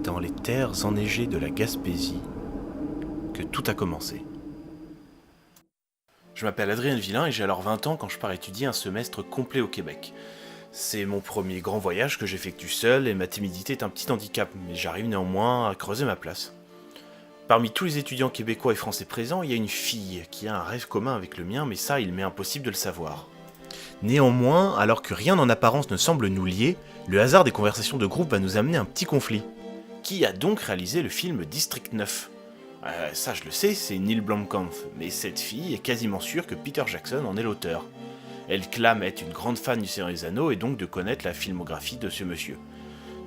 dans les terres enneigées de la Gaspésie que tout a commencé. Je m'appelle Adrien Villain et j'ai alors 20 ans quand je pars étudier un semestre complet au Québec. C'est mon premier grand voyage que j'effectue seul et ma timidité est un petit handicap, mais j'arrive néanmoins à creuser ma place. Parmi tous les étudiants québécois et français présents, il y a une fille qui a un rêve commun avec le mien, mais ça, il m'est impossible de le savoir. Néanmoins, alors que rien en apparence ne semble nous lier, le hasard des conversations de groupe va nous amener un petit conflit. Qui a donc réalisé le film District 9 ? Ça je le sais, c'est Neil Blomkamp, mais cette fille est quasiment sûre que Peter Jackson en est l'auteur. Elle clame être une grande fan du Seigneur des Anneaux et donc de connaître la filmographie de ce monsieur.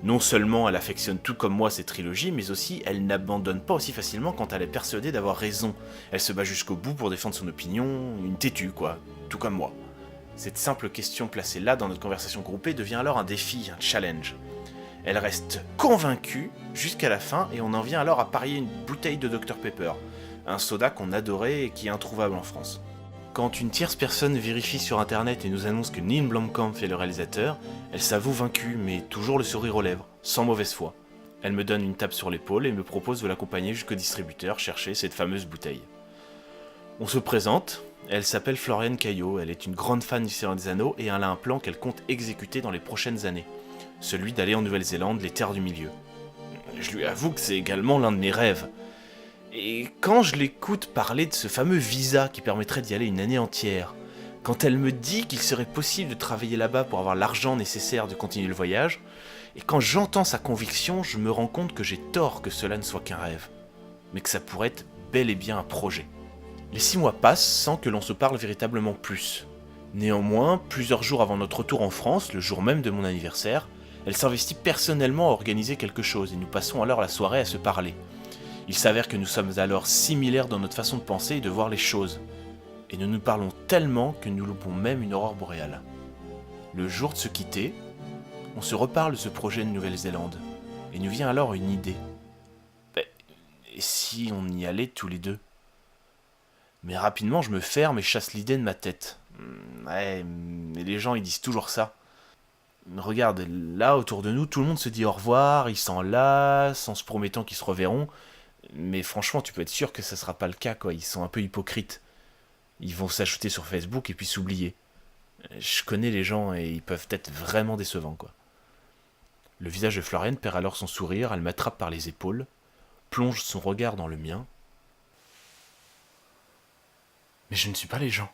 Non seulement elle affectionne tout comme moi cette trilogie, mais aussi elle n'abandonne pas aussi facilement quand elle est persuadée d'avoir raison. Elle se bat jusqu'au bout pour défendre son opinion, une têtue quoi, tout comme moi. Cette simple question placée là dans notre conversation groupée devient alors un défi, un challenge. Elle reste convaincue jusqu'à la fin et on en vient alors à parier une bouteille de Dr Pepper, un soda qu'on adorait et qui est introuvable en France. Quand une tierce personne vérifie sur internet et nous annonce que Neil Blomkamp est le réalisateur, elle s'avoue vaincue mais toujours le sourire aux lèvres, sans mauvaise foi. Elle me donne une tape sur l'épaule et me propose de l'accompagner jusqu'au distributeur chercher cette fameuse bouteille. On se présente, elle s'appelle Floriane Caillot, elle est une grande fan du Seigneur des Anneaux et elle a un plan qu'elle compte exécuter dans les prochaines années. Celui d'aller en Nouvelle-Zélande, les terres du milieu. Je lui avoue que c'est également l'un de mes rêves. Et quand je l'écoute parler de ce fameux visa qui permettrait d'y aller une année entière, quand elle me dit qu'il serait possible de travailler là-bas pour avoir l'argent nécessaire de continuer le voyage, et quand j'entends sa conviction, je me rends compte que j'ai tort que cela ne soit qu'un rêve, mais que ça pourrait être bel et bien un projet. Les 6 mois passent sans que l'on se parle véritablement plus. Néanmoins, plusieurs jours avant notre retour en France, le jour même de mon anniversaire, elle s'investit personnellement à organiser quelque chose et nous passons alors la soirée à se parler. Il s'avère que nous sommes alors similaires dans notre façon de penser et de voir les choses. Et nous nous parlons tellement que nous loupons même une aurore boréale. Le jour de se quitter, on se reparle de ce projet de Nouvelle-Zélande. Et nous vient alors une idée. Et si on y allait tous les deux ? Mais rapidement je me ferme et chasse l'idée de ma tête. Ouais, mais les gens ils disent toujours ça. Regarde, là autour de nous, tout le monde se dit au revoir, ils s'enlacent en se promettant qu'ils se reverront. Mais franchement, tu peux être sûr que ça sera pas le cas, quoi. Ils sont un peu hypocrites. Ils vont s'ajouter sur Facebook et puis s'oublier. Je connais les gens et ils peuvent être vraiment décevants, quoi. Le visage de Floriane perd alors son sourire, elle m'attrape par les épaules, plonge son regard dans le mien. Mais je ne suis pas les gens.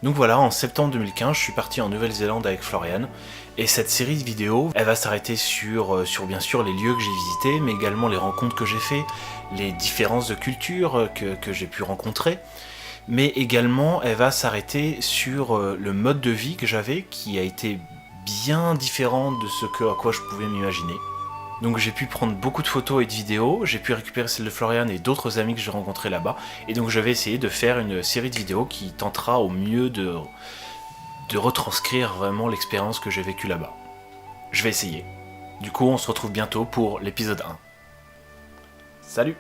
Donc voilà, en septembre 2015, je suis parti en Nouvelle-Zélande avec Floriane, et cette série de vidéos, elle va s'arrêter sur bien sûr les lieux que j'ai visités, mais également les rencontres que j'ai fait, les différences de culture que j'ai pu rencontrer, mais également elle va s'arrêter sur le mode de vie que j'avais, qui a été bien différent de ce à quoi je pouvais m'imaginer. Donc j'ai pu prendre beaucoup de photos et de vidéos, j'ai pu récupérer celles de Floriane et d'autres amis que j'ai rencontrés là-bas, et donc je vais essayer de faire une série de vidéos qui tentera au mieux de retranscrire vraiment l'expérience que j'ai vécue là-bas. Je vais essayer. Du coup on se retrouve bientôt pour l'épisode 1. Salut!